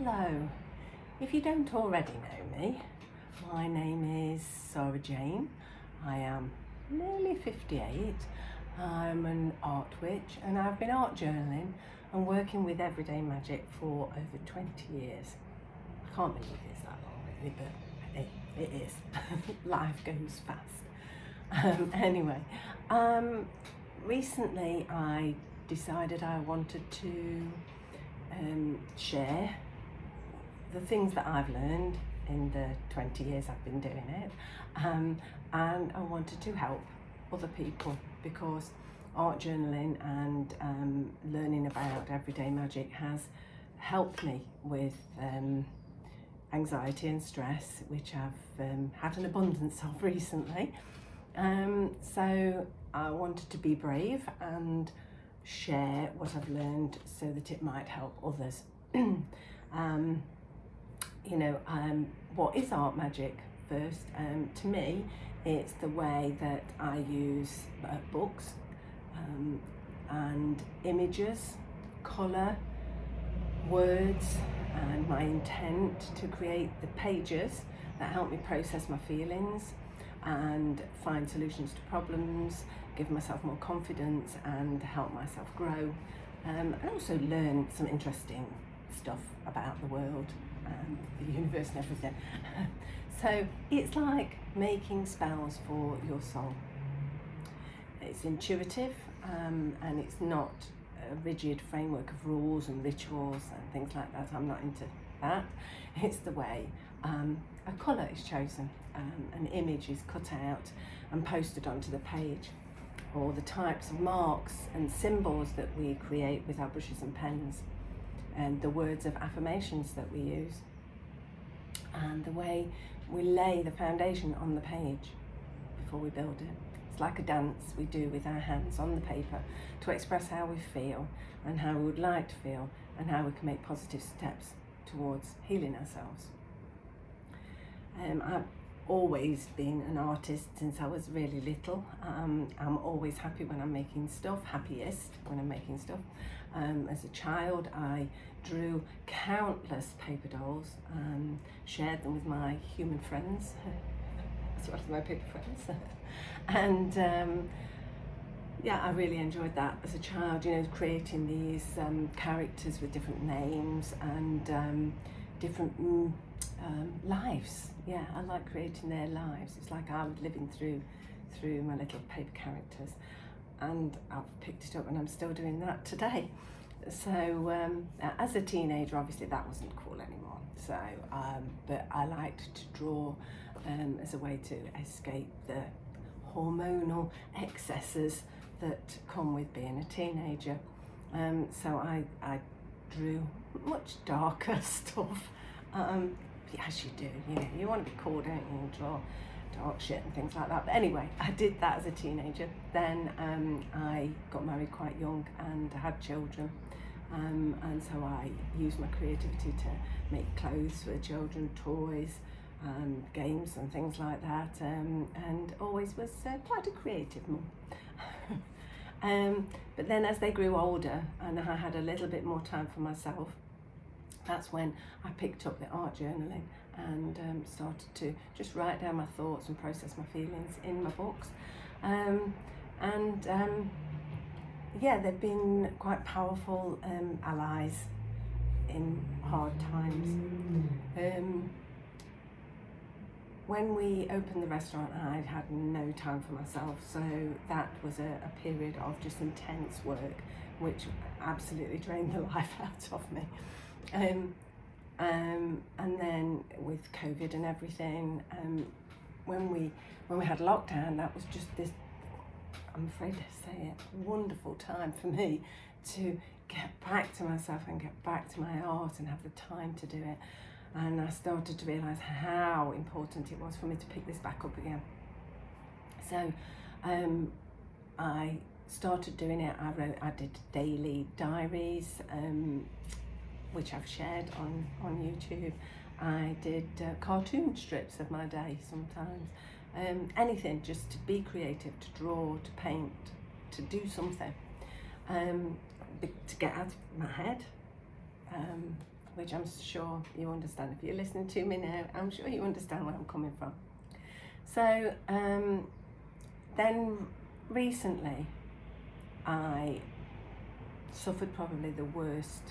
Hello, if you don't already know me, my name is Sarah Jane. I am nearly 58. I'm an art witch and I've been art journaling and working with everyday magic for over 20 years. I can't believe it's that long really, but it is. Life goes fast. Anyway, recently I decided I wanted to share the things that I've learned in the 20 years I've been doing it, and I wanted to help other people because art journaling and learning about everyday magic has helped me with anxiety and stress, which I've had an abundance of recently. So I wanted to be brave and share what I've learned so that it might help others. What is art magic first? To me, it's the way that I use books and images, colour, words, and my intent to create the pages that help me process my feelings and find solutions to problems, give myself more confidence and help myself grow, and also learn some interesting stuff about the world and the universe and everything. So it's like making spells for your soul. It's intuitive and it's not a rigid framework of rules and rituals and things like that. I'm not into that. It's the way a colour is chosen, an image is cut out and posted onto the page, or the types of marks and symbols that we create with our brushes and pens, and the words of affirmations that we use, and the way we lay the foundation on the page before we build it. It's like a dance we do with our hands on the paper to express how we feel and how we would like to feel and how we can make positive steps towards healing ourselves. I've always been an artist since I was really little. I'm always happy when I'm making stuff, happiest when I'm making stuff. As a child, I drew countless paper dolls, shared them with my human friends, as well as my paper friends. And yeah, I really enjoyed that as a child, creating these characters with different names and different lives. Yeah, I like creating their lives. It's like I was living through my little paper characters, and I've picked it up and I'm still doing that today. So as a teenager, obviously that wasn't cool anymore. So, but I liked to draw as a way to escape the hormonal excesses that come with being a teenager. So I drew much darker stuff. As you do, you want to be cool, don't you? And draw dark shit and things like that. But anyway, I did that as a teenager. Then I got married quite young and had children. And so I used my creativity to make clothes for the children, toys, games and things like that, and always was quite a creative mum. But then as they grew older and I had a little bit more time for myself, that's when I picked up the art journaling and started to just write down my thoughts and process my feelings in my books. Yeah, they've been quite powerful allies in hard times. When we opened the restaurant, I had no time for myself, so that was a period of just intense work, which absolutely drained the life out of me. And then with COVID and everything, when we had lockdown, that was just this, I'm afraid to say it, wonderful time for me to get back to myself and get back to my art and have the time to do it. And I started to realise how important it was for me to pick this back up again. So I started doing it. I did daily diaries, which I've shared on YouTube. I did cartoon strips of my day sometimes. Anything just to be creative, to draw, to paint, to do something, to get out of my head. which I'm sure you understand. If you're listening to me now, I'm sure you understand where I'm coming from. So then recently I suffered probably the worst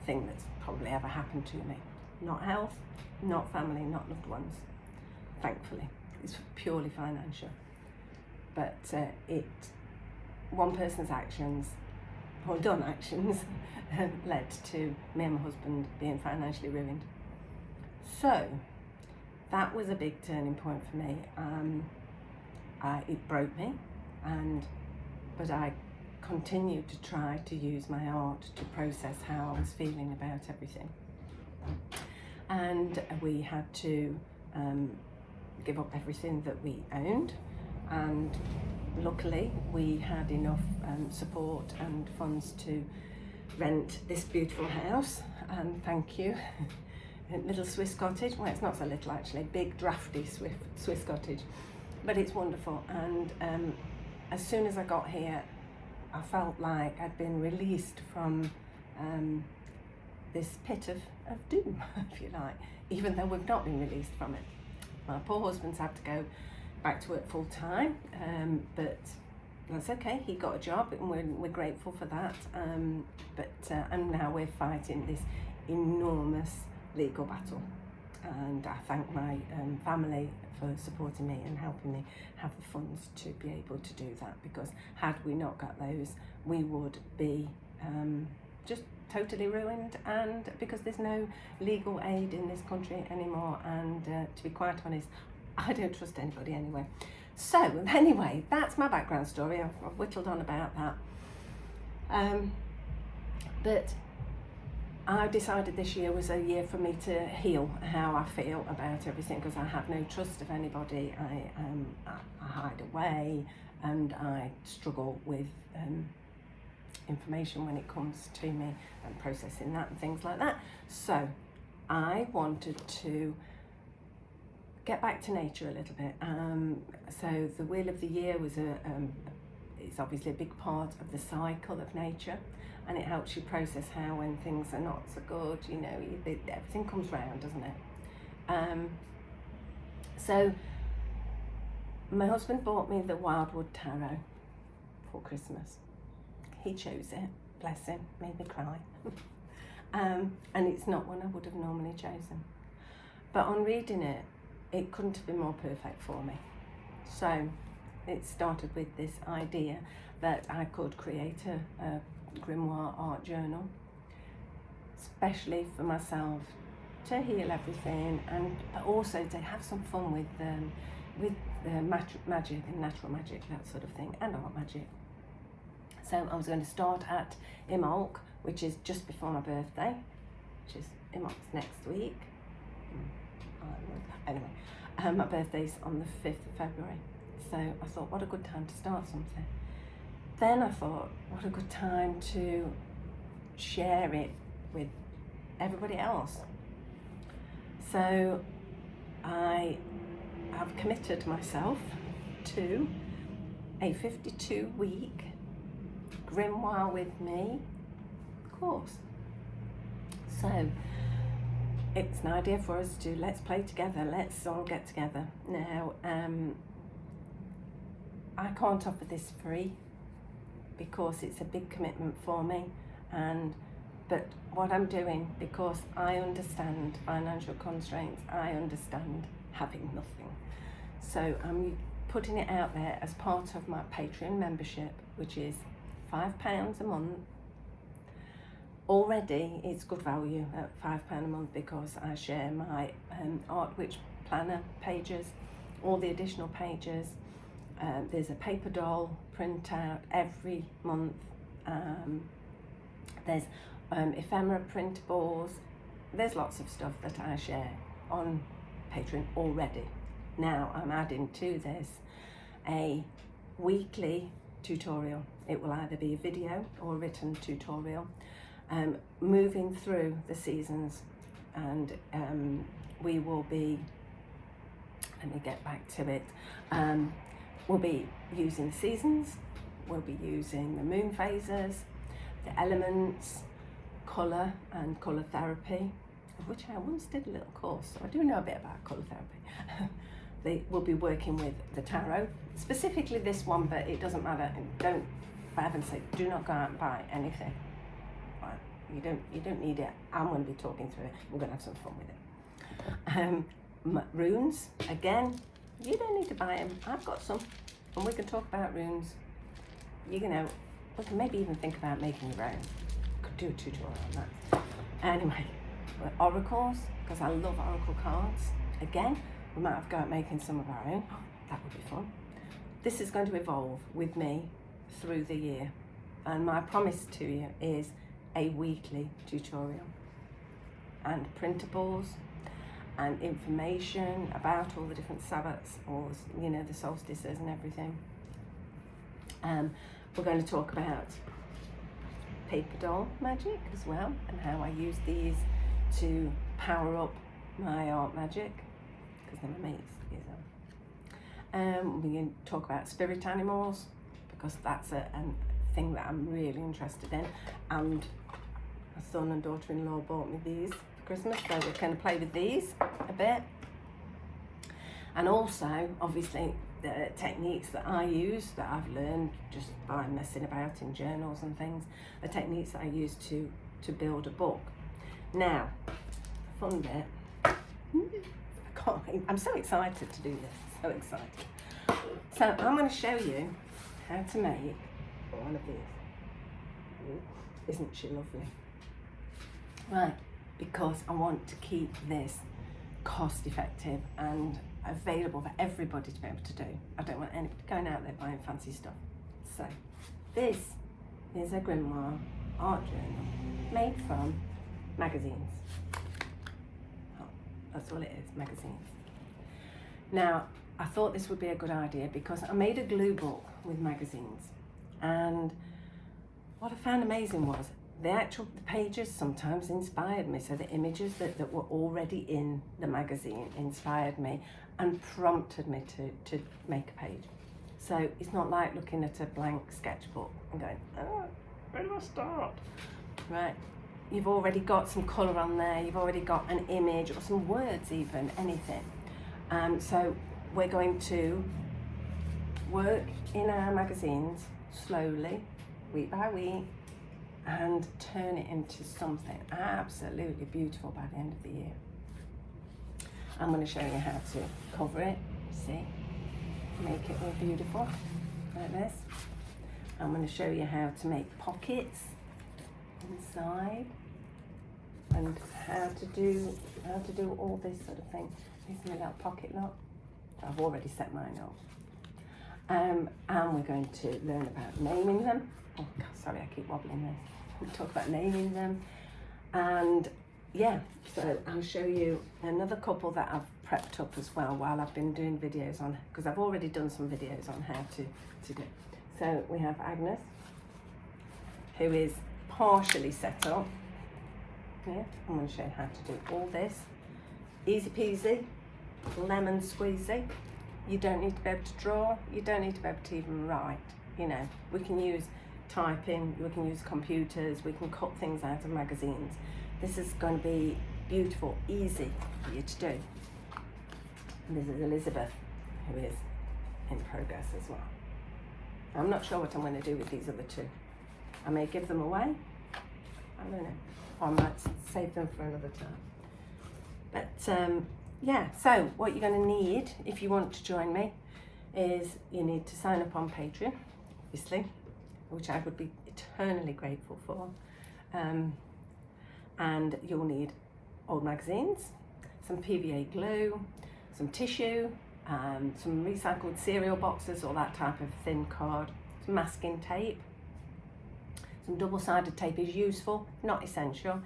thing that's probably ever happened to me. Not health, not family, not loved ones, thankfully. It's purely financial. But one person's actions, or done actions, led to me and my husband being financially ruined. So that was a big turning point for me. It broke me, but I continued to try to use my art to process how I was feeling about everything. And we had to give up everything that we owned, and luckily we had enough support and funds to rent this beautiful house. Thank you. A little Swiss cottage. Well, it's not so little actually, big drafty Swiss cottage, but it's wonderful. And as soon as I got here, I felt like I'd been released from this pit of doom, if you like, even though we've not been released from it. My poor husband's had to go back to work full time, but that's okay. He got a job, and we're grateful for that. And now we're fighting this enormous legal battle. And I thank my family for supporting me and helping me have the funds to be able to do that, because had we not got those, we would be just totally ruined, and because there's no legal aid in this country anymore, and to be quite honest, I don't trust anybody anyway. So anyway, that's my background story. I've whittled on about that. But I decided this year was a year for me to heal how I feel about everything, because I have no trust of anybody. I hide away, and I struggle with information when it comes to me and processing that and things like that. So I wanted to get back to nature a little bit. So the Wheel of the Year was it's obviously a big part of the cycle of nature, and it helps you process how when things are not so good, you know, everything comes round, doesn't it? So my husband bought me the Wildwood Tarot for Christmas. He chose it, bless him, made me cry. And it's not one I would have normally chosen. But on reading it, it couldn't have been more perfect for me. So it started with this idea that I could create a Grimoire Art Journal, especially for myself, to heal everything, and also to have some fun with magic and natural magic, that sort of thing, and art magic. So I was going to start at Imolc, which is just before my birthday, which is Imolc's next week. Anyway, my birthday's on the 5th of February. So I thought, what a good time to start something. Then I thought, what a good time to share it with everybody else. So I have committed myself to a 52-week Grimoire with Me course. So it's an idea for us to let's play together, let's all get together. Now, I can't offer this free because it's a big commitment for me, but what I'm doing, because I understand financial constraints, I understand having nothing. So I'm putting it out there as part of my Patreon membership, which is £5 a month. Already it's good value at £5 a month, because I share my Art Witch planner pages, all the additional pages. There's a paper doll printout every month. There's ephemera printables. There's lots of stuff that I share on Patreon already. Now I'm adding to this a weekly tutorial. It will either be a video or a written tutorial, moving through the seasons, and we will be, let me get back to it, we'll be using the seasons, we'll be using the moon phases, the elements, colour and colour therapy, of which I once did a little course, so I do know a bit about colour therapy. They will be working with the tarot, specifically this one, but it doesn't matter. Don't, for heaven's sake, do not go out and buy anything. Right? You don't need it. I'm going to be talking through it. We're going to have some fun with it. Runes, again, you don't need to buy them. I've got some, and we can talk about runes. You know, we can maybe even think about making your own. Could do a tutorial on that. Anyway, oracles, because I love oracle cards. Again, we might have to go out making some of our own. That would be fun. This is going to evolve with me through the year. And my promise to you is a weekly tutorial. And printables, and information about all the different Sabbats, or, you know, the solstices and everything. We're going to talk about paper doll magic as well, and how I use these to power up my art magic, because they're my mates, you know. We're going to talk about spirit animals, because that's a thing that I'm really interested in, and my son and daughter-in-law bought me these for Christmas, so we're going to play with these a bit. And also, obviously, the techniques that I use, that I've learned just by messing about in journals and things, the techniques that I use to build a book. Now, fun bit, I'm so excited to do this, so excited. So I'm going to show you how to make one of these. Isn't she lovely? Right, because I want to keep this cost effective and available for everybody to be able to do. I don't want anybody going out there buying fancy stuff. So this is a Grimoire Art Journal made from magazines. Oh, that's all it is, magazines. Now, I thought this would be a good idea because I made a glue book with magazines, and what I found amazing was the pages sometimes inspired me. So the images that were already in the magazine inspired me and prompted me to make a page. So it's not like looking at a blank sketchbook and going, oh, where do I start? Right, you've already got some colour on there, you've already got an image or some words even, anything. So we're going to work in our magazines slowly, week by week, and turn it into something absolutely beautiful by the end of the year. I'm going to show you how to cover it, see, make it all beautiful, like this. I'm going to show you how to make pockets inside, and how to do all this sort of thing. Here's my little pocket lock. I've already set mine up. And we're going to learn about naming them. Oh, God, sorry, I keep wobbling there. We'll talk about naming them. And yeah, so I'll show you another couple that I've prepped up as well while I've been doing videos on, because I've already done some videos on how to do. So we have Agnes, who is partially set up. Yeah, I'm going to show you how to do all this. Easy peasy, lemon squeezy. You don't need to be able to draw, you don't need to be able to even write. You know, we can use typing, we can use computers, we can cut things out of magazines. This is going to be beautiful, easy for you to do. And this is Elizabeth, who is in progress as well. I'm not sure what I'm going to do with these other two. I may give them away, I don't know, or I might save them for another time. But yeah, so what you're going to need if you want to join me is you need to sign up on Patreon, obviously, which I would be eternally grateful for. And you'll need old magazines, some PVA glue, some tissue, some recycled cereal boxes or that type of thin card, some masking tape. Some double-sided tape is useful, not essential.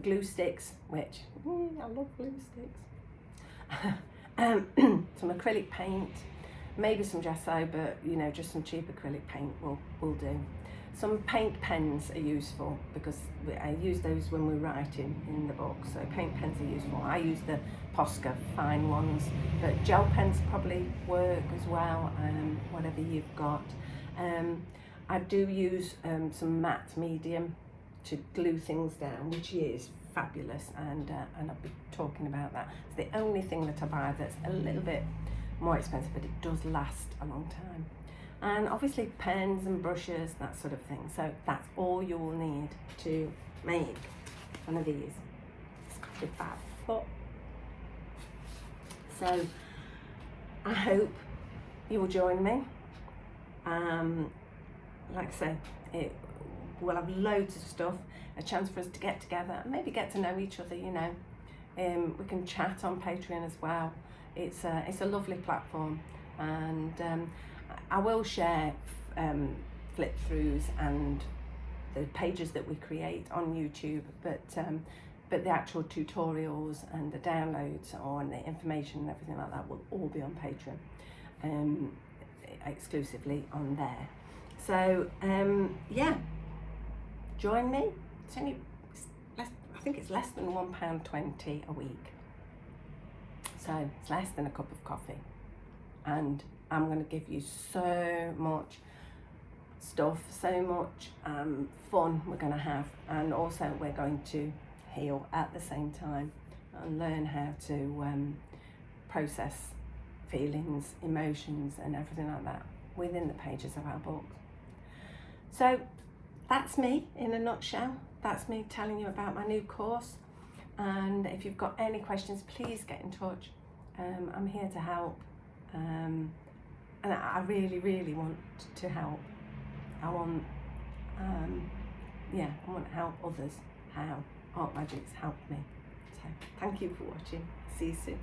Glue sticks, which, I love glue sticks. Some acrylic paint, maybe some gesso, but you know, just some cheap acrylic paint will do. Some paint pens are useful because I use those when we're writing in the book, so paint pens are useful. I use the Posca fine ones, but gel pens probably work as well, whatever you've got. I do use some matte medium to glue things down, which is fabulous, and I'll be talking about that. It's the only thing that I buy that's a little bit more expensive, but it does last a long time. And obviously pens and brushes, that sort of thing. So that's all you will need to make one of these. It's got a big bad foot. So I hope you will join me. Like I say, we'll have loads of stuff, a chance for us to get together and maybe get to know each other, you know. We can chat on Patreon as well. It's a lovely platform, and I will share flip throughs and the pages that we create on YouTube, but the actual tutorials and the downloads and the information and everything like that will all be on Patreon, exclusively on there. So yeah, join me. It's only I think it's less than £1.20 a week, so it's less than a cup of coffee, and I'm going to give you so much stuff, so much fun we're going to have, and also we're going to heal at the same time and learn how to process feelings, emotions and everything like that within the pages of our book. So that's me in a nutshell. That's me telling you about my new course, and if you've got any questions, please get in touch. I'm here to help, and I really, really want to help. I want to help others how art magic's helped me. So thank you for watching. See you soon.